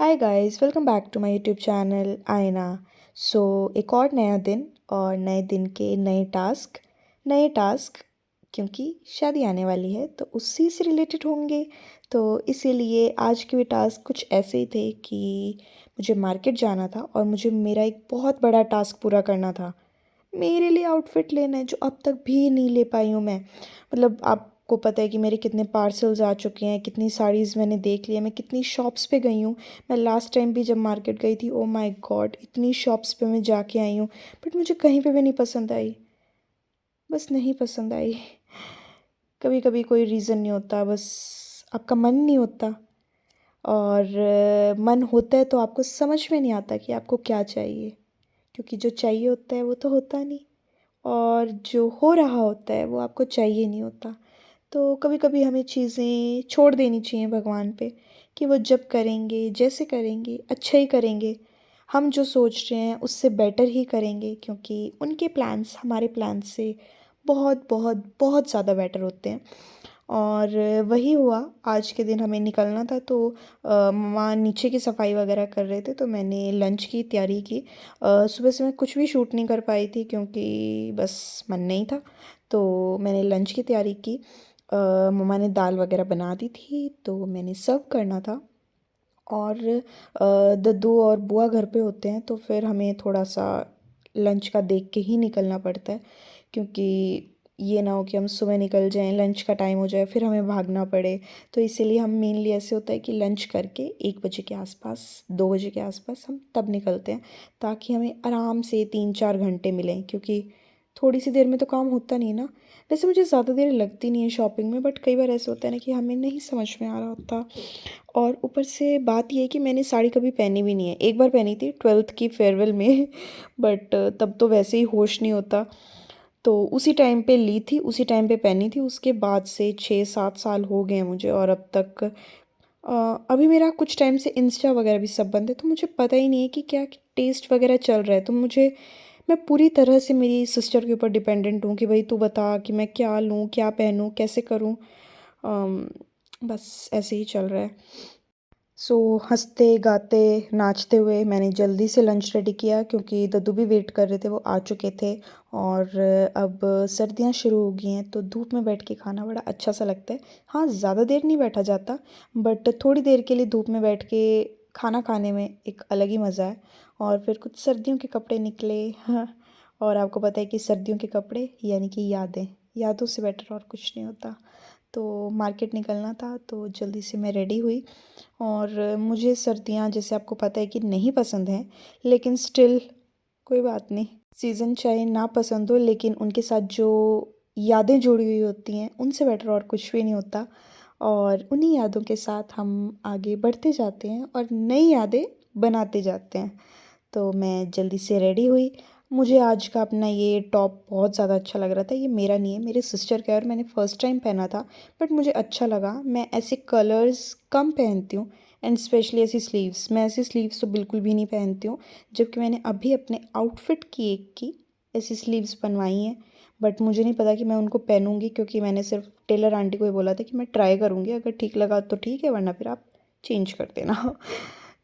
Hi guys, welcome back to my YouTube channel Aaina. So एक और नया दिन और नए दिन के नए टास्क क्योंकि शादी आने वाली है तो उसी से रिलेटेड होंगे। तो इसीलिए आज के भी टास्क कुछ ऐसे ही थे कि मुझे मार्केट जाना था और मुझे मेरा एक बहुत बड़ा टास्क पूरा करना था। मेरे लिए आउटफिट लेना है जो अब तक भी नहीं ले पाई हूँ मैं। मतलब आपको पता है कि मेरे कितने पार्सल्स आ चुके हैं, कितनी साड़ीज़ मैंने देख ली है, मैं कितनी शॉप्स पे गई हूँ। मैं लास्ट टाइम भी जब मार्केट गई थी, ओ माय गॉड, इतनी शॉप्स पे मैं जाके आई हूँ, बट मुझे कहीं पे भी नहीं पसंद आई। बस नहीं पसंद आई। कभी कभी कोई रीज़न नहीं होता, बस आपका मन नहीं होता। और मन होता है तो आपको समझ में नहीं आता कि आपको क्या चाहिए, क्योंकि जो चाहिए होता है वो तो होता नहीं, और जो हो रहा होता है वो आपको चाहिए नहीं होता। तो कभी कभी हमें चीज़ें छोड़ देनी चाहिए भगवान पे, कि वो जब करेंगे, जैसे करेंगे, अच्छा ही करेंगे। हम जो सोच रहे हैं उससे बेटर ही करेंगे, क्योंकि उनके प्लान्स हमारे प्लान्स से बहुत बहुत बहुत ज़्यादा बेटर होते हैं। और वही हुआ, आज के दिन हमें निकलना था तो मम्मा नीचे की सफाई वगैरह कर रहे थे, तो मैंने लंच की तैयारी की। सुबह से मैं कुछ भी शूट नहीं कर पाई थी क्योंकि बस मन नहीं था। तो मैंने लंच की तैयारी की। मम्मा ने दाल वगैरह बना दी थी तो मैंने सर्व करना था। और दद्दू और बुआ घर पे होते हैं तो फिर हमें थोड़ा सा लंच का देख के ही निकलना पड़ता है, क्योंकि ये ना हो कि हम सुबह निकल जाएं, लंच का टाइम हो जाए, फिर हमें भागना पड़े। तो इसीलिए हम मेनली ऐसे होता है कि लंच करके 1 बजे के आसपास, 2 बजे के आसपास हम तब निकलते हैं, ताकि हमें आराम से 3-4 घंटे मिलें, क्योंकि थोड़ी सी देर में तो काम होता नहीं ना। वैसे मुझे ज़्यादा देर लगती नहीं है शॉपिंग में, बट कई बार ऐसा होता है ना कि हमें नहीं समझ में आ रहा होता। और ऊपर से बात ये है कि मैंने साड़ी कभी पहनी भी नहीं है। एक बार पहनी थी 12th की फेयरवेल में बट तब तो वैसे ही होश नहीं होता। तो उसी टाइम पे ली थी, उसी टाइम पे पहनी थी। उसके बाद से 6-7 साल हो गए हैं मुझे, और अब तक अभी मेरा कुछ टाइम से इंस्टा वगैरह भी सब बंद है, तो मुझे पता ही नहीं है कि क्या टेस्ट वगैरह चल रहा है। तो मैं पूरी तरह से मेरी सिस्टर के ऊपर डिपेंडेंट हूँ कि भाई तू बता कि मैं क्या लूँ, क्या पहनूँ, कैसे करूँ। अम, बस ऐसे ही चल रहा है। सो हंसते गाते नाचते हुए मैंने जल्दी से लंच रेडी किया, क्योंकि दद्दू भी वेट कर रहे थे, वो आ चुके थे। और अब सर्दियाँ शुरू हो गई हैं तो धूप में बैठ के खाना बड़ा अच्छा सा लगता है। हाँ, ज़्यादा देर नहीं बैठा जाता, बट थोड़ी देर के लिए धूप में बैठ के खाना खाने में एक अलग ही मज़ा है। और फिर कुछ सर्दियों के कपड़े निकले। हाँ, और आपको पता है कि सर्दियों के कपड़े यानी कि यादें, यादों से बेटर और कुछ नहीं होता। तो मार्केट निकलना था तो जल्दी से मैं रेडी हुई। और मुझे सर्दियाँ, जैसे आपको पता है कि नहीं पसंद हैं, लेकिन स्टिल कोई बात नहीं। सीज़न चाहे ना पसंद हो, लेकिन उनके साथ जो यादें जुड़ी हुई होती हैं उनसे बेटर और कुछ भी नहीं होता। और उन्हीं यादों के साथ हम आगे बढ़ते जाते हैं और नई यादें बनाते जाते हैं। तो मैं जल्दी से रेडी हुई। मुझे आज का अपना ये टॉप बहुत ज़्यादा अच्छा लग रहा था। ये मेरा नहीं है, मेरे सिस्टर का है, और मैंने फ़र्स्ट टाइम पहना था, बट मुझे अच्छा लगा। मैं ऐसे कलर्स कम पहनती हूँ, एंड स्पेशली ऐसी स्लीव्स, मैं ऐसी स्लीव्स तो बिल्कुल भी नहीं पहनती हूँ। जबकि मैंने अभी अपने आउटफिट की एक की ऐसी स्लीव्स बनवाई हैं, बट मुझे नहीं पता कि मैं उनको पहनूंगी, क्योंकि मैंने सिर्फ टेलर आंटी को ही बोला था कि मैं ट्राई करूँगी, अगर ठीक लगा तो ठीक है, वरना फिर आप चेंज कर देना।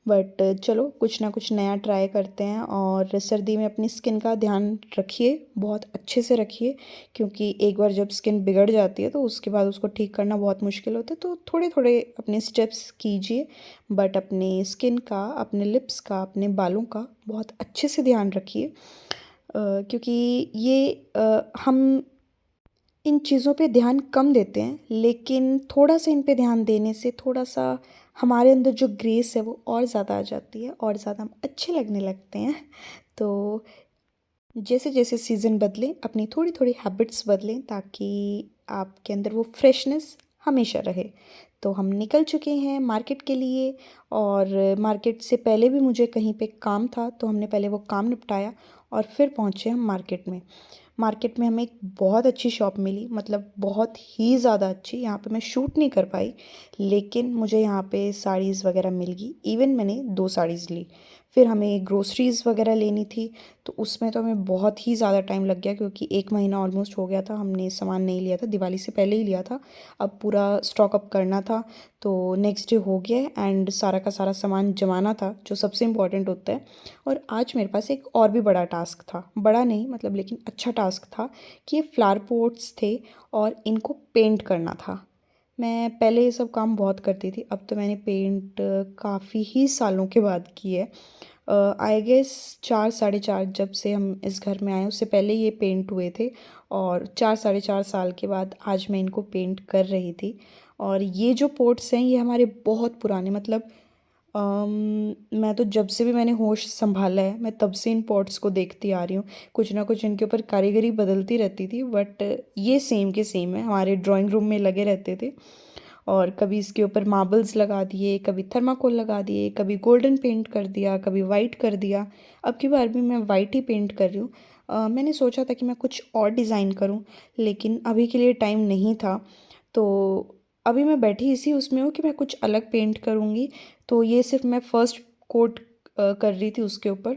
बट चलो, कुछ ना कुछ नया ट्राई करते हैं। और सर्दी में अपनी स्किन का ध्यान रखिए, बहुत अच्छे से रखिए, क्योंकि एक बार जब स्किन बिगड़ जाती है तो उसके बाद उसको ठीक करना बहुत मुश्किल होता है। तो थोड़े थोड़े अपने स्टेप्स कीजिए, बट अपने स्किन का, अपने लिप्स का, अपने बालों का बहुत अच्छे से ध्यान रखिए। क्योंकि ये हम इन चीज़ों पे ध्यान कम देते हैं, लेकिन थोड़ा सा इन पे ध्यान देने से थोड़ा सा हमारे अंदर जो ग्रेस है वो और ज़्यादा आ जाती है, और ज़्यादा हम अच्छे लगने लगते हैं। तो जैसे जैसे सीज़न बदलें, अपनी थोड़ी थोड़ी हैबिट्स बदलें, ताकि आपके अंदर वो फ्रेशनेस हमेशा रहे। तो हम निकल चुके हैं मार्केट के लिए। और मार्केट से पहले भी मुझे कहीं पे काम था, तो हमने पहले वो काम निपटाया और फिर पहुँचे हम मार्केट में। मार्केट में हमें एक बहुत अच्छी शॉप मिली, मतलब बहुत ही ज़्यादा अच्छी। यहाँ पे मैं शूट नहीं कर पाई, लेकिन मुझे यहाँ पे साड़ीज़ वगैरह मिल गई। इवन मैंने 2 साड़ीज़ ली। फिर हमें ग्रोसरीज़ वगैरह लेनी थी, तो उसमें तो हमें बहुत ही ज़्यादा टाइम लग गया, क्योंकि 1 महीना ऑलमोस्ट हो गया था हमने सामान नहीं लिया था, दिवाली से पहले ही लिया था। अब पूरा स्टॉक अप करना था, तो नेक्स्ट डे हो गया एंड सारा का सारा सामान जमाना था, जो सबसे इम्पोर्टेंट होता है। और आज मेरे पास एक और भी बड़ा टास्क था, बड़ा नहीं मतलब लेकिन अच्छा टास्क था, कि ये फ्लावर पॉट्स थे और इनको पेंट करना था। मैं पहले ये सब काम बहुत करती थी, अब तो मैंने पेंट काफ़ी ही सालों के बाद की है। आई गेस 4 साढ़े 4 जब से हम इस घर में आए, उससे पहले ये पेंट हुए थे, और 4 साढ़े 4 साल के बाद आज मैं इनको पेंट कर रही थी। और ये जो पोट्स हैं ये हमारे बहुत पुराने, मतलब मैं तो जब से भी मैंने होश संभाला है मैं तब से इन पॉट्स को देखती आ रही हूँ। कुछ ना कुछ इनके ऊपर कारीगरी बदलती रहती थी, बट ये सेम के सेम है, हमारे ड्राइंग रूम में लगे रहते थे। और कभी इसके ऊपर मार्बल्स लगा दिए, कभी थर्माकोल लगा दिए, कभी गोल्डन पेंट कर दिया, कभी वाइट कर दिया। अब की बार भी मैं वाइट ही पेंट कर रही हूँ। मैंने सोचा था कि मैं कुछ और डिज़ाइन करूँ, लेकिन अभी के लिए टाइम नहीं था। तो अभी मैं बैठी इसी उसमें हूँ कि मैं कुछ अलग पेंट करूँगी। तो ये सिर्फ मैं फर्स्ट कोट कर रही थी उसके ऊपर,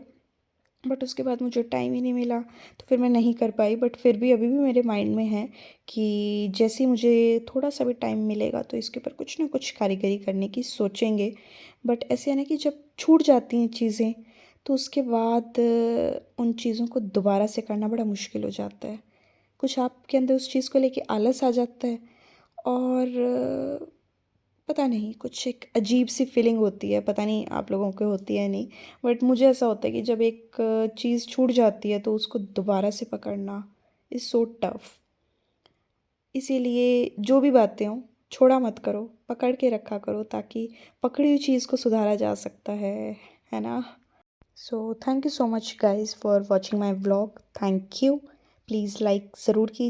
बट उसके बाद मुझे टाइम ही नहीं मिला, तो फिर मैं नहीं कर पाई। बट फिर भी अभी भी मेरे माइंड में है कि जैसे ही मुझे थोड़ा सा भी टाइम मिलेगा तो इसके ऊपर कुछ ना कुछ कारीगरी करने की सोचेंगे। बट ऐसे है ना कि जब छूट जाती हैं चीज़ें, तो उसके बाद उन चीज़ों को दोबारा से करना बड़ा मुश्किल हो जाता है। कुछ आपके अंदर उस चीज़ को लेके आलस आ जाता है, और पता नहीं कुछ एक अजीब सी फीलिंग होती है, पता नहीं आप लोगों को होती है नहीं, बट मुझे ऐसा होता है कि जब एक चीज़ छूट जाती है तो उसको दोबारा से पकड़ना इज़ सो टफ। इसीलिए जो भी बातें हों, छोड़ा मत करो, पकड़ के रखा करो, ताकि पकड़ी हुई चीज़ को सुधारा जा सकता है ना? So thank you so much guys for watching my vlog. Thank you. Please like ज़रूर कीजिए।